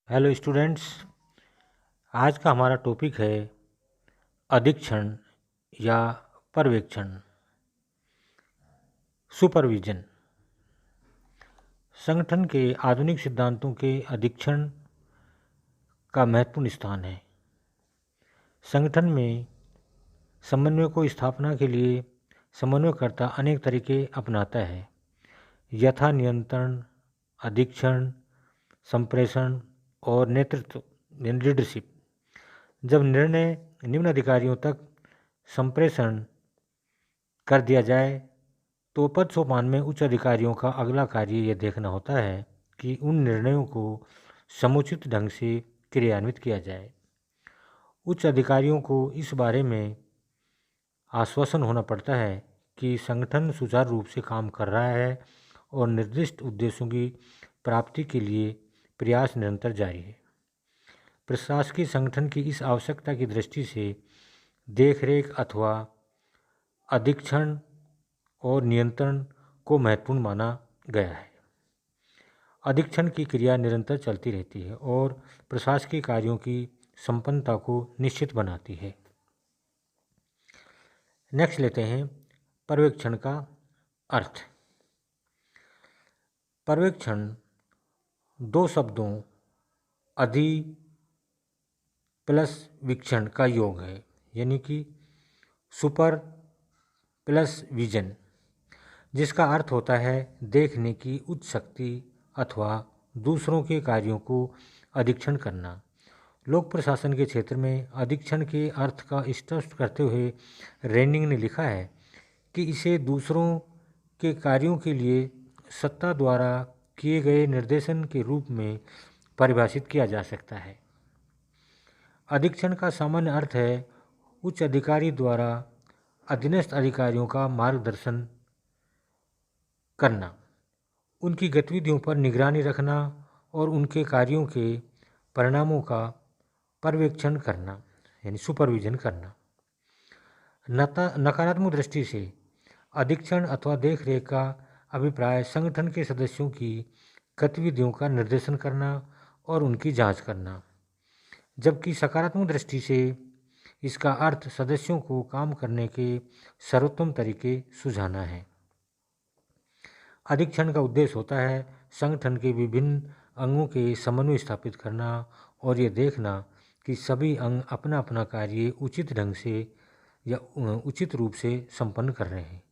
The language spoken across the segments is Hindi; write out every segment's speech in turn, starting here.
Hello students. आज का हमारा टॉपिक है अधीक्षण या पर्यवेक्षण, सुपरविजन। संगठन के आधुनिक सिद्धांतों के अधीक्षण का महत्वपूर्ण स्थान है। संगठन में समन्वय को स्थापना के लिए समन्वयकर्ता अनेक तरीके अपनाता है, यथा नियंत्रण, अधीक्षण, संप्रेषण और नेतृत्व लीडरशिप। जब निर्णय निम्न अधिकारियों तक संप्रेषण कर दिया जाए तो पद सोपान में उच्च अधिकारियों का अगला कार्य यह देखना होता है कि उन निर्णयों को समुचित ढंग से क्रियान्वित किया जाए। उच्च अधिकारियों को इस बारे में आश्वासन होना पड़ता है कि संगठन सुचारू रूप से काम कर रहा है और निर्दिष्ट उद्देश्यों की प्राप्ति के लिए प्रयास निरंतर जारी है। प्रशासकीय संगठन की इस आवश्यकता की दृष्टि से देखरेख अथवा अधीक्षण और नियंत्रण को महत्वपूर्ण माना गया है। अधीक्षण की क्रिया निरंतर चलती रहती है और प्रशासकीय कार्यों की संपन्नता को निश्चित बनाती है। नेक्स्ट लेते हैं पर्यवेक्षण का अर्थ। पर्यवेक्षण दो शब्दों अधि प्लस वीक्षण का योग है, यानी कि सुपर प्लस विजन, जिसका अर्थ होता है देखने की उच्च शक्ति अथवा दूसरों के कार्यों को अधीक्षण करना। लोक प्रशासन के क्षेत्र में अधीक्षण के अर्थ का स्पष्ट करते हुए रेनिंग ने लिखा है कि इसे दूसरों के कार्यों के लिए सत्ता द्वारा किए गए निर्देशन के रूप में परिभाषित किया जा सकता है। अधीक्षण का सामान्य अर्थ है उच्च अधिकारी द्वारा अधीनस्थ अधिकारियों का मार्गदर्शन करना, उनकी गतिविधियों पर निगरानी रखना और उनके कार्यों के परिणामों का पर्यवेक्षण करना, यानी सुपरविजन करना। नकारात्मक दृष्टि से अधीक्षण अथवा देखरेख का अभिप्राय संगठन के सदस्यों की गतिविधियों का निर्देशन करना और उनकी जांच करना, जबकि सकारात्मक दृष्टि से इसका अर्थ सदस्यों को काम करने के सर्वोत्तम तरीके सुझाना है। अधीक्षण का उद्देश्य होता है संगठन के विभिन्न अंगों के समन्वय स्थापित करना और ये देखना कि सभी अंग अपना अपना कार्य उचित ढंग से या उचित रूप से संपन्न कर रहे हैं।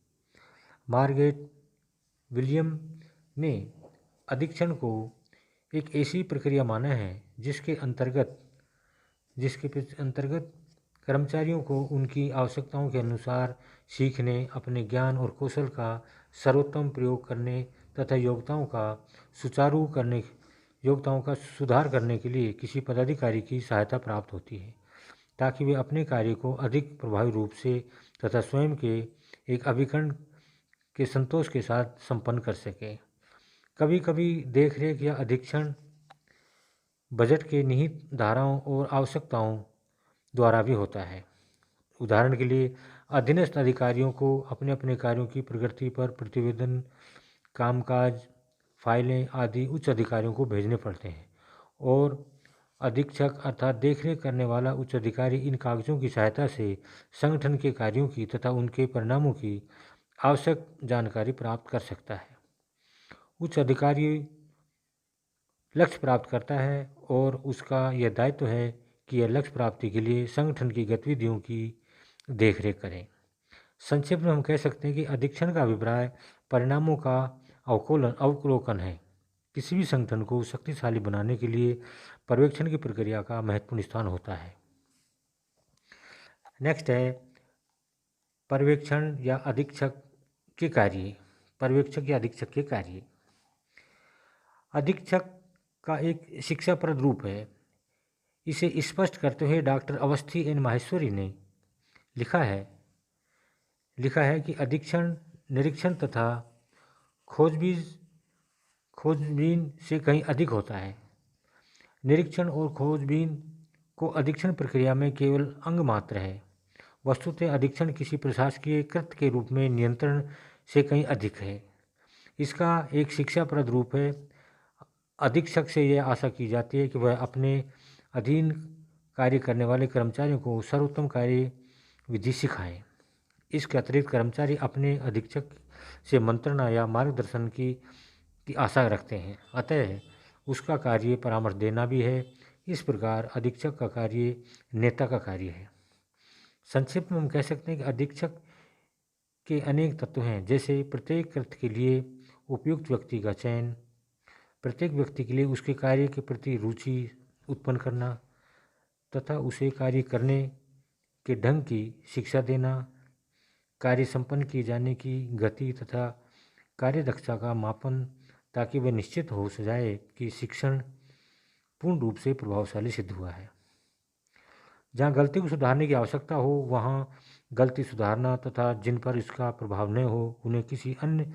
मार्गरेट विलियम ने अधीक्षण को एक ऐसी प्रक्रिया माना है जिसके अंतर्गत कर्मचारियों को उनकी आवश्यकताओं के अनुसार सीखने, अपने ज्ञान और कौशल का सर्वोत्तम प्रयोग करने तथा योग्यताओं का सुधार करने के लिए किसी पदाधिकारी की सहायता प्राप्त होती है, ताकि वे अपने कार्य को अधिक प्रभावी रूप से तथा स्वयं के एक अभिकरण के संतोष के साथ संपन्न कर सकें। कभी कभी देखरेख या अधीक्षण बजट के निहित धाराओं और आवश्यकताओं द्वारा भी होता है। उदाहरण के लिए अधीनस्थ अधिकारियों को अपने अपने कार्यों की प्रगति पर प्रतिवेदन, कामकाज, फाइलें आदि उच्च अधिकारियों को भेजने पड़ते हैं और अधीक्षक अर्थात देखरेख करने वाला उच्च अधिकारी इन कागजों की सहायता से संगठन के कार्यों की तथा उनके परिणामों की आवश्यक जानकारी प्राप्त कर सकता है। उच्च अधिकारी लक्ष्य प्राप्त करता है और उसका यह दायित्व है कि यह लक्ष्य प्राप्ति के लिए संगठन की गतिविधियों की देखरेख करें। संक्षेप में हम कह सकते हैं कि अधीक्षण का अभिप्राय परिणामों का अवलोकन है। किसी भी संगठन को शक्तिशाली बनाने के लिए पर्यवेक्षण की प्रक्रिया का महत्वपूर्ण स्थान होता है। नेक्स्ट है पर्यवेक्षण या अधीक्षक के कार्य। पर्यवेक्षक या अधीक्षक के कार्य। अधीक्षक का एक शिक्षाप्रद रूप है। इसे स्पष्ट करते हुए डॉक्टर अवस्थी एन माहेश्वरी ने लिखा है कि अधीक्षण निरीक्षण तथा खोजबीन से कहीं अधिक होता है। निरीक्षण और खोजबीन को अधीक्षण प्रक्रिया में केवल अंग मात्र है। वस्तुतः अधीक्षण किसी प्रशासकीय कृत्य के रूप में नियंत्रण से कहीं अधिक है। इसका एक शिक्षाप्रद रूप है। अधीक्षक से यह आशा की जाती है कि वह अपने अधीन कार्य करने वाले कर्मचारियों को सर्वोत्तम कार्य विधि सिखाएं। इसके अतिरिक्त कर्मचारी अपने अधीक्षक से मंत्रणा या मार्गदर्शन की आशा रखते हैं, अतः उसका कार्य परामर्श देना भी है। इस प्रकार अधीक्षक का कार्य नेता का कार्य है। संक्षिप्त में हम कह सकते हैं कि अधीक्षक के अनेक तत्व हैं, जैसे प्रत्येक कृत्य के लिए उपयुक्त व्यक्ति का चयन, प्रत्येक व्यक्ति के लिए उसके कार्य के प्रति रुचि उत्पन्न करना तथा उसे कार्य करने के ढंग की शिक्षा देना, कार्य संपन्न किए जाने की गति तथा कार्यदक्षता का मापन, ताकि वह निश्चित हो जाए कि शिक्षण पूर्ण रूप से प्रभावशाली सिद्ध हुआ है। जहाँ गलती को सुधारने की आवश्यकता हो वहाँ गलती सुधारना तथा जिन पर इसका प्रभाव न हो उन्हें किसी अन्य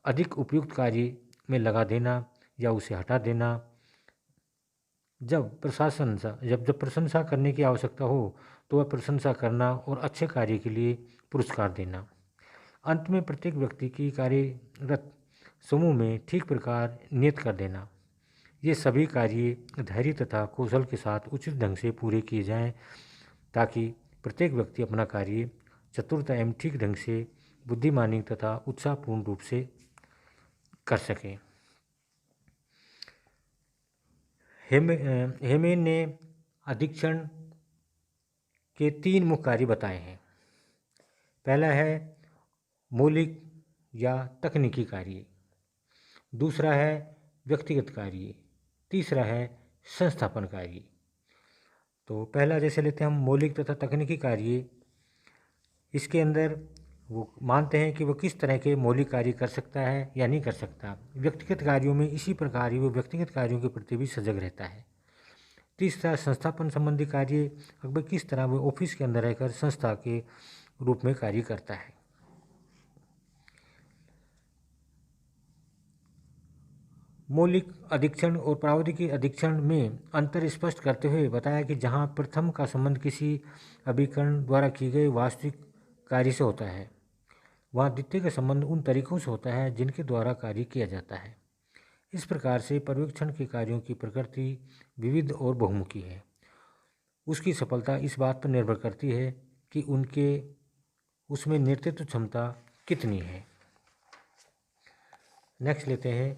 अधिक उपयुक्त कार्य में लगा देना या उसे हटा देना। जब प्रशंसा करने की आवश्यकता हो तो वह प्रशंसा करना और अच्छे कार्य के लिए पुरस्कार देना। अंत में प्रत्येक व्यक्ति की कार्यरत समूह में ठीक प्रकार नियत कर देना। ये सभी कार्य धैर्य तथा कौशल के साथ उचित ढंग से पूरे किए जाएं, ताकि प्रत्येक व्यक्ति अपना कार्य चतुरता एवं ठीक ढंग से बुद्धिमानी तथा उत्साहपूर्ण रूप से कर सकें। हेमेन ने अधीक्षण के 3 मुख्य कार्य बताए हैं। पहला है मौलिक या तकनीकी कार्य, दूसरा है व्यक्तिगत कार्य, तीसरा है संस्थापन कार्य। तो पहला जैसे लेते हैं हम मौलिक तथा तकनीकी कार्य। इसके अंदर वो मानते हैं कि वो किस तरह के मौलिक कार्य कर सकता है या नहीं कर सकता। व्यक्तिगत कार्यों में इसी प्रकार ही वो व्यक्तिगत कार्यों के प्रति भी सजग रहता है। तीसरा संस्थापन संबंधी कार्य, अकबर किस तरह वो ऑफिस के अंदर रहकर संस्था के रूप में कार्य करता है। मौलिक अधीक्षण और प्रावधिक अधीक्षण में अंतर स्पष्ट करते हुए बताया कि जहां प्रथम का संबंध किसी अभिकरण द्वारा किए गए वास्तविक कार्य से होता है, वहाँ द्वितीय का संबंध उन तरीकों से होता है जिनके द्वारा कार्य किया जाता है। इस प्रकार से पर्यवेक्षण के कार्यों की प्रकृति विविध और बहुमुखी है। उसकी सफलता इस बात पर निर्भर करती है कि उसमें नेतृत्व क्षमता कितनी है। नेक्स्ट लेते हैं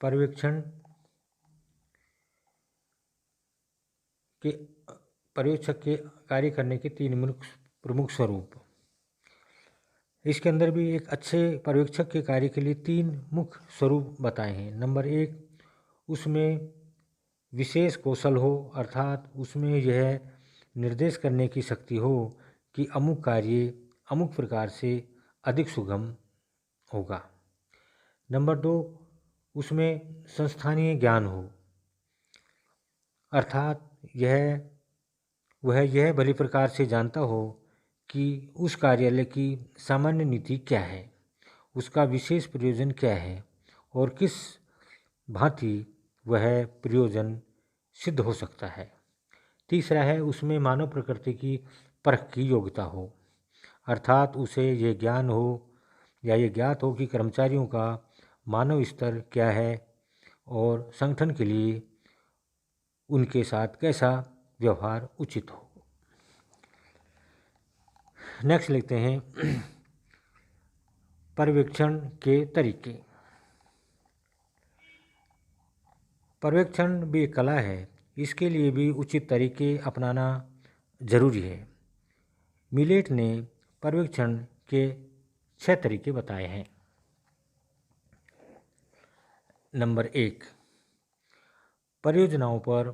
पर्यवेक्षण के पर्यवेक्षक के कार्य करने के 3 प्रमुख स्वरूप। इसके अंदर भी एक अच्छे पर्यवेक्षक के कार्य के लिए 3 मुख्य स्वरूप बताए हैं। नंबर 1, उसमें विशेष कौशल हो, अर्थात उसमें यह निर्देश करने की शक्ति हो कि अमुक कार्य अमुक प्रकार से अधिक सुगम होगा। नंबर 2, उसमें संस्थानीय ज्ञान हो, अर्थात वह यह भली प्रकार से जानता हो कि उस कार्यालय की सामान्य नीति क्या है, उसका विशेष प्रयोजन क्या है और किस भांति वह प्रयोजन सिद्ध हो सकता है। तीसरा है उसमें मानव प्रकृति की परख की योग्यता हो, अर्थात उसे ये ज्ञान हो या ये ज्ञात हो कि कर्मचारियों का मानव स्तर क्या है और संगठन के लिए उनके साथ कैसा व्यवहार उचित हो। नेक्स्ट लिखते हैं पर्यवेक्षण के तरीके। पर्यवेक्षण भी एक कला है, इसके लिए भी उचित तरीके अपनाना जरूरी है। मिलेट ने पर्यवेक्षण के 6 तरीके बताए हैं। नंबर 1, परियोजनाओं पर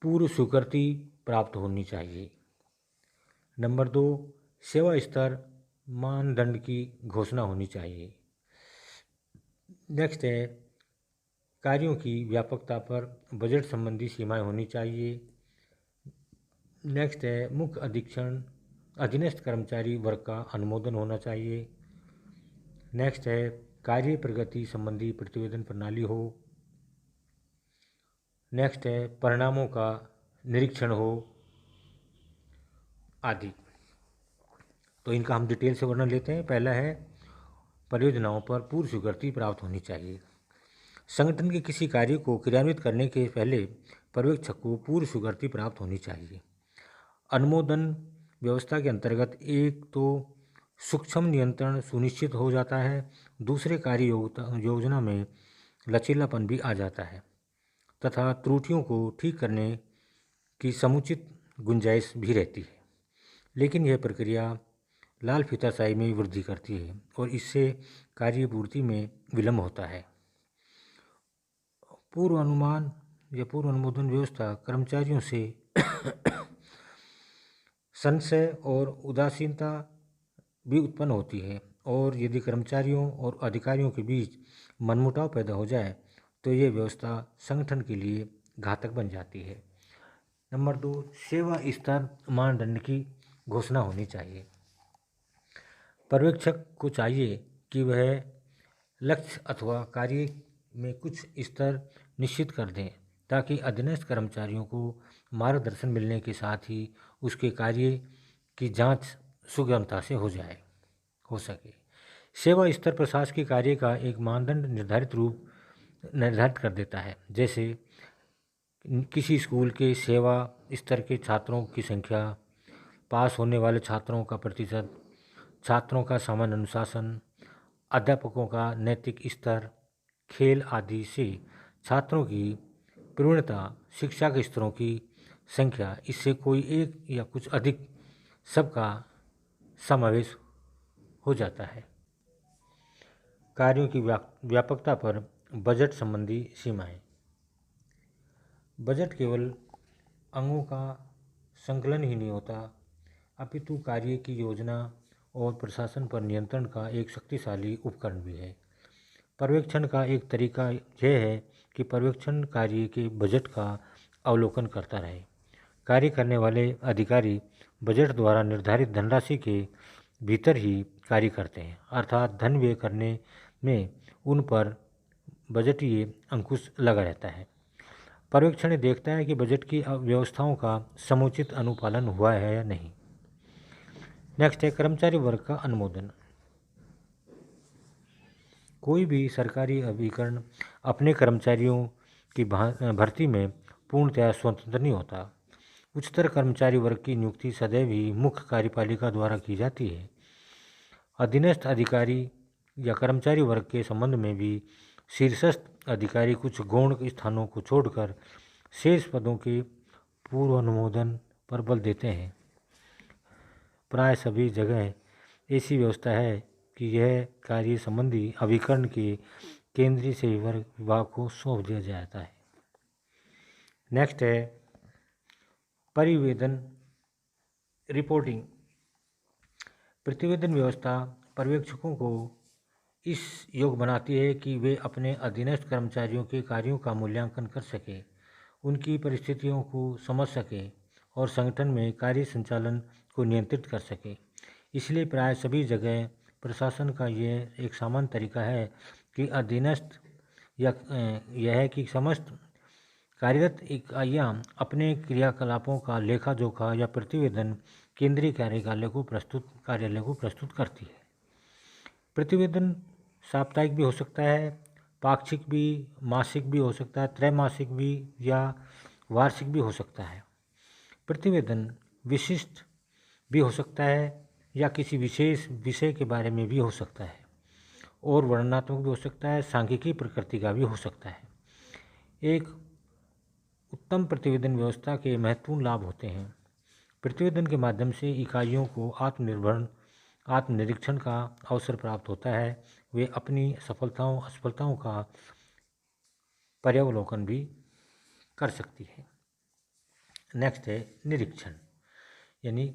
पूर्व स्वीकृति प्राप्त होनी चाहिए। नंबर 2, सेवा स्तर मानदंड की घोषणा होनी चाहिए। नेक्स्ट है कार्यों की व्यापकता पर बजट संबंधी सीमाएं होनी चाहिए। नेक्स्ट है मुख्य अधीनस्थ कर्मचारी वर्ग का अनुमोदन होना चाहिए। नेक्स्ट है कार्य प्रगति संबंधी प्रतिवेदन प्रणाली हो। नेक्स्ट है परिणामों का निरीक्षण हो आदि। तो इनका हम डिटेल से वर्णन लेते हैं। पहला है परियोजनाओं पर पूर्व स्वीकृति प्राप्त होनी चाहिए। संगठन के किसी कार्य को क्रियान्वित करने के पहले पर्यवेक्षक को पूर्व स्वीकृति प्राप्त होनी चाहिए। अनुमोदन व्यवस्था के अंतर्गत एक तो सूक्ष्म नियंत्रण सुनिश्चित हो जाता है, दूसरे कार्य योजना में लचीलापन भी आ जाता है तथा त्रुटियों को ठीक करने की समुचित गुंजाइश भी रहती है। लेकिन यह प्रक्रिया लाल फीताशाही में वृद्धि करती है और इससे कार्य पूर्ति में विलंब होता है। पूर्व अनुमान या पूर्व अनुमोदन व्यवस्था कर्मचारियों से संशय और उदासीनता भी उत्पन्न होती है और यदि कर्मचारियों और अधिकारियों के बीच मनमुटाव पैदा हो जाए तो ये व्यवस्था संगठन के लिए घातक बन जाती है। नंबर 2, सेवा स्तर मानदंड की घोषणा होनी चाहिए। पर्यवेक्षक को चाहिए कि वह लक्ष्य अथवा कार्य में कुछ स्तर निश्चित कर दें ताकि अधीनस्थ कर्मचारियों को मार्गदर्शन मिलने के साथ ही उसके कार्य की जांच सुगमता से हो सके। सेवा स्तर प्रशासकीय कार्य का एक मानदंड निर्धारित कर देता है, जैसे किसी स्कूल के सेवा स्तर के छात्रों की संख्या, पास होने वाले छात्रों का प्रतिशत, छात्रों का सामान्य अनुशासन, अध्यापकों का नैतिक स्तर, खेल आदि से छात्रों की प्रवीणता, शिक्षा के स्तरों की संख्या, इससे कोई एक या कुछ अधिक सबका समावेश हो जाता है। कार्यों की व्यापकता पर बजट संबंधी सीमाएं। बजट केवल अंगों का संकलन ही नहीं होता, अपितु कार्य की योजना और प्रशासन पर नियंत्रण का एक शक्तिशाली उपकरण भी है। पर्यवेक्षण का एक तरीका यह है कि पर्यवेक्षण कार्य के बजट का अवलोकन करता रहे। कार्य करने वाले अधिकारी बजट द्वारा निर्धारित धनराशि के भीतर ही कार्य करते हैं, अर्थात धन व्यय करने में उन पर बजटीय अंकुश लगा रहता है। पर्यवेक्षण देखता है कि बजट की व्यवस्थाओं का समुचित अनुपालन हुआ है या नहीं। नेक्स्ट है कर्मचारी वर्ग का अनुमोदन। कोई भी सरकारी अभिकरण अपने कर्मचारियों की भर्ती में पूर्णतया स्वतंत्र नहीं होता। उच्चतर कर्मचारी वर्ग की नियुक्ति सदैव ही मुख्य कार्यपालिका द्वारा की जाती है। अधीनस्थ अधिकारी या कर्मचारी वर्ग के संबंध में भी शीर्षस्थ अधिकारी कुछ गौण स्थानों को छोड़कर शेष पदों के पूर्व अनुमोदन पर बल देते हैं। प्राय सभी जगह ऐसी व्यवस्था है कि यह कार्य संबंधी अभिकरण के केंद्रीय सेवा विभाग को सौंप दिया जाता है। नेक्स्ट है परिवेदन रिपोर्टिंग। प्रतिवेदन व्यवस्था पर्यवेक्षकों को इस योग्य बनाती है कि वे अपने अधीनस्थ कर्मचारियों के कार्यों का मूल्यांकन कर सकें, उनकी परिस्थितियों को समझ सकें और संगठन में कार्य संचालन को नियंत्रित कर सकें। इसलिए प्राय सभी जगह प्रशासन का यह एक सामान्य तरीका है कि अधीनस्थ यह है कि समस्त कार्यरत इकाइयाँ अपने क्रियाकलापों का लेखा जोखा या प्रतिवेदन केंद्रीय कार्यालय को प्रस्तुत करती है। प्रतिवेदन साप्ताहिक भी हो सकता है, पाक्षिक भी, मासिक भी हो सकता है, त्रैमासिक भी या वार्षिक भी हो सकता है। प्रतिवेदन विशिष्ट भी हो सकता है या किसी विशेष विषय के बारे में भी हो सकता है और वर्णनात्मक भी हो सकता है, सांख्यिकी प्रकृति का भी हो सकता है। एक उत्तम प्रतिवेदन व्यवस्था के महत्वपूर्ण लाभ होते हैं। प्रतिवेदन के माध्यम से इकाइयों को आत्मनिरीक्षण का अवसर प्राप्त होता है। वे अपनी असफलताओं का पर्यावलोकन भी कर सकती है। नेक्स्ट है निरीक्षण, यानी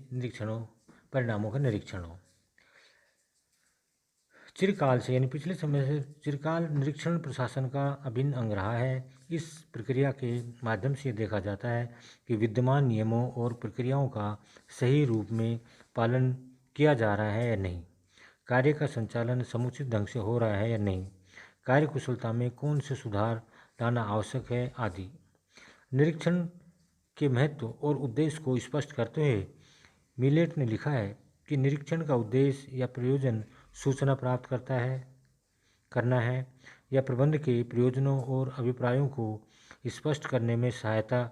परिणामों का निरीक्षण हो। चिरकाल से यानी पिछले समय से चिरकाल निरीक्षण प्रशासन का अभिन्न अंग रहा है। इस प्रक्रिया के माध्यम से देखा जाता है कि विद्यमान नियमों और प्रक्रियाओं का सही रूप में पालन किया जा रहा है या नहीं, कार्य का संचालन समुचित ढंग से हो रहा है या नहीं, कार्य कुशलता में कौन से सुधार लाना आवश्यक है आदि। निरीक्षण के महत्व और उद्देश्य को स्पष्ट करते हुए मिलेट ने लिखा है कि निरीक्षण का उद्देश्य या प्रयोजन सूचना प्राप्त करना है यह प्रबंध के प्रयोजनों और अभिप्रायों को स्पष्ट करने में सहायता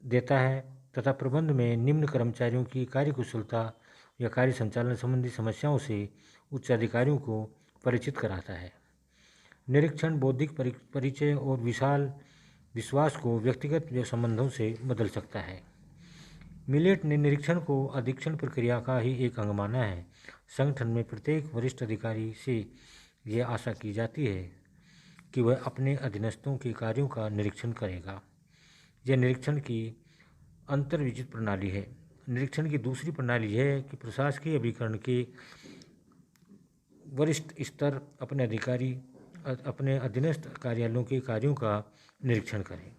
देता है तथा प्रबंध में निम्न कर्मचारियों की कार्यकुशलता या कार्य संचालन संबंधी समस्याओं से उच्च अधिकारियों को परिचित कराता है। निरीक्षण बौद्धिक परिचय और विशाल विश्वास को व्यक्तिगत संबंधों से बदल सकता है। मिलेट ने निरीक्षण को अधीक्षण प्रक्रिया का ही एक अंग माना है। संगठन में प्रत्येक वरिष्ठ अधिकारी से यह आशा की जाती है कि वह अपने अधीनस्थों के कार्यों का निरीक्षण करेगा। यह निरीक्षण की अंतर्विजित प्रणाली है। निरीक्षण की दूसरी प्रणाली यह है कि प्रशासकीय अभिकरण के वरिष्ठ स्तर अपने अधीनस्थ कार्यालयों के कार्यों का निरीक्षण करें।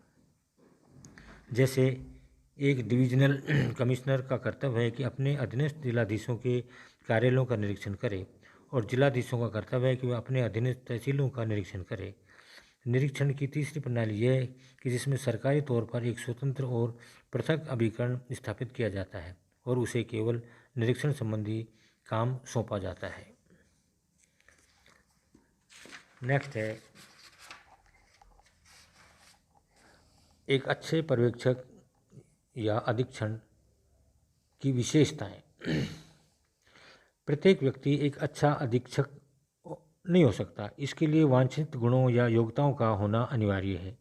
जैसे एक डिविजनल कमिश्नर का कर्तव्य है कि अपने अधीनस्थ जिलाधीशों के कार्यालयों का निरीक्षण करे और जिलाधीशों का कर्तव्य है कि वह अपने अधीनस्थ तहसीलों का निरीक्षण करे। निरीक्षण की तीसरी प्रणाली यह है कि जिसमें सरकारी तौर पर एक स्वतंत्र और पृथक अभिकरण स्थापित किया जाता है और उसे केवल निरीक्षण संबंधी काम सौंपा जाता है। नेक्स्ट है एक अच्छे पर्यवेक्षक या अधीक्षण की विशेषताएं। प्रत्येक व्यक्ति एक अच्छा अधीक्षक नहीं हो सकता। इसके लिए वांछित गुणों या योग्यताओं का होना अनिवार्य है।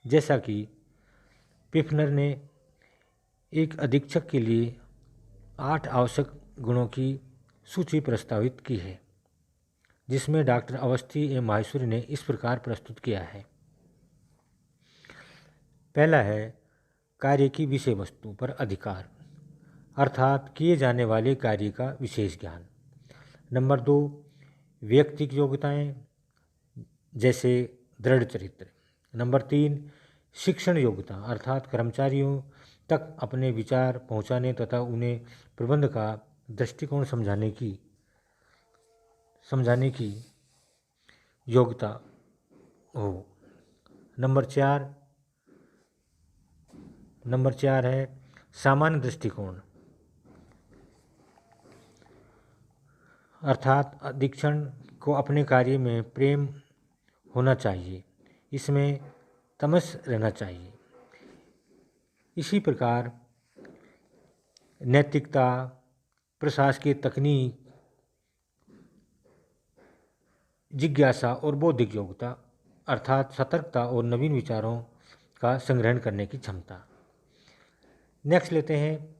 जैसा कि पिफनर ने एक अधीक्षक के लिए 8 आवश्यक गुणों की सूची प्रस्तावित की है, जिसमें डॉक्टर अवस्थी एवं माहेश्वरी ने इस प्रकार प्रस्तुत किया है। पहला है कार्य की विषय वस्तु पर अधिकार, अर्थात किए जाने वाले कार्य का विशेष ज्ञान। नंबर 2 व्यक्तिगत योग्यताएं, जैसे दृढ़ चरित्र। नंबर 3 शिक्षण योग्यता, अर्थात कर्मचारियों तक अपने विचार पहुंचाने तथा उन्हें प्रबंध का दृष्टिकोण समझाने की योग्यता हो। नंबर 4 है सामान्य दृष्टिकोण, अर्थात अधीक्षण को अपने कार्य में प्रेम होना चाहिए, इसमें तमस रहना चाहिए। इसी प्रकार नैतिकता, प्रशासकीय तकनीक, जिज्ञासा और बौद्धिक योग्यता, अर्थात सतर्कता और नवीन विचारों का संग्रहण करने की क्षमता। नेक्स्ट लेते हैं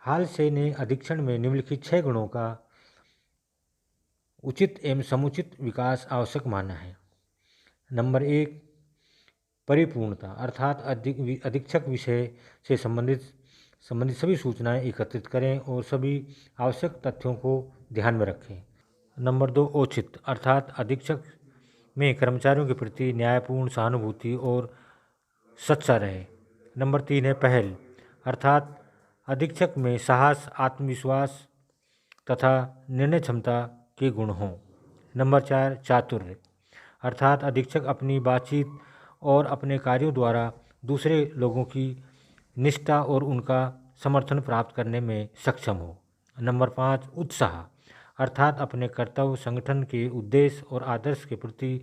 हालसे ने अधीक्षण में निम्नलिखित 6 गुणों का उचित एवं समुचित विकास आवश्यक माना है। नंबर 1 परिपूर्णता, अर्थात अधीक्षक विषय से संबंधित सभी सूचनाएं एकत्रित करें और सभी आवश्यक तथ्यों को ध्यान में रखें। नंबर 2 औचित्य, अर्थात अधीक्षक में कर्मचारियों के प्रति न्यायपूर्ण सहानुभूति और सच्चा रहे। नंबर 3 है पहल, अर्थात अधीक्षक में साहस, आत्मविश्वास तथा निर्णय क्षमता के गुण हों। नंबर 4 चातुर्य, अर्थात अधीक्षक अपनी बातचीत और अपने कार्यों द्वारा दूसरे लोगों की निष्ठा और उनका समर्थन प्राप्त करने में सक्षम हो। नंबर 5 उत्साह, अर्थात अपने कर्तव्य, संगठन के उद्देश्य और आदर्श के प्रति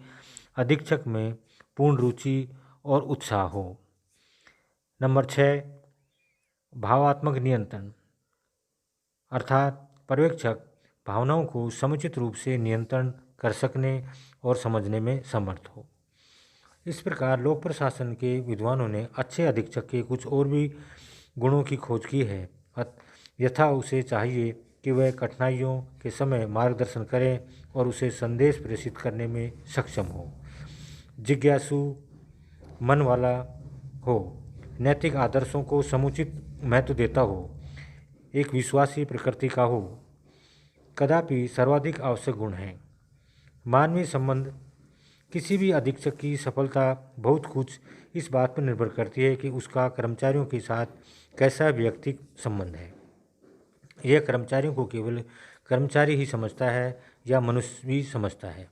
अधीक्षक में पूर्ण रुचि और उत्साह हो। नंबर 6 भावात्मक नियंत्रण, अर्थात पर्यवेक्षक भावनाओं को समुचित रूप से नियंत्रण कर सकने और समझने में समर्थ हो। इस प्रकार लोक प्रशासन के विद्वानों ने अच्छे अधीक्षक के कुछ और भी गुणों की खोज की है। यथा उसे चाहिए कि वह कठिनाइयों के समय मार्गदर्शन करें और उसे संदेश प्रेषित करने में सक्षम हो, जिज्ञासु मन वाला हो, नैतिक आदर्शों को समुचित महत्व देता हो, एक विश्वासी प्रकृति का हो, कदापि सर्वाधिक आवश्यक गुण हैं। मानवीय संबंध, किसी भी अधीक्षक की सफलता बहुत कुछ इस बात पर निर्भर करती है कि उसका कर्मचारियों के साथ कैसा व्यक्तिगत संबंध है। यह कर्मचारियों को केवल कर्मचारी ही समझता है या मनुष्य भी समझता है।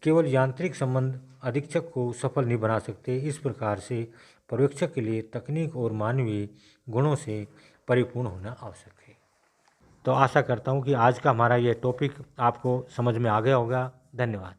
केवल यांत्रिक संबंध अधीक्षक को सफल नहीं बना सकते। इस प्रकार से पर्यवेक्षक के लिए तकनीक और मानवीय गुणों से परिपूर्ण होना आवश्यक है। तो आशा करता हूँ कि आज का हमारा यह टॉपिक आपको समझ में आ गया होगा। धन्यवाद।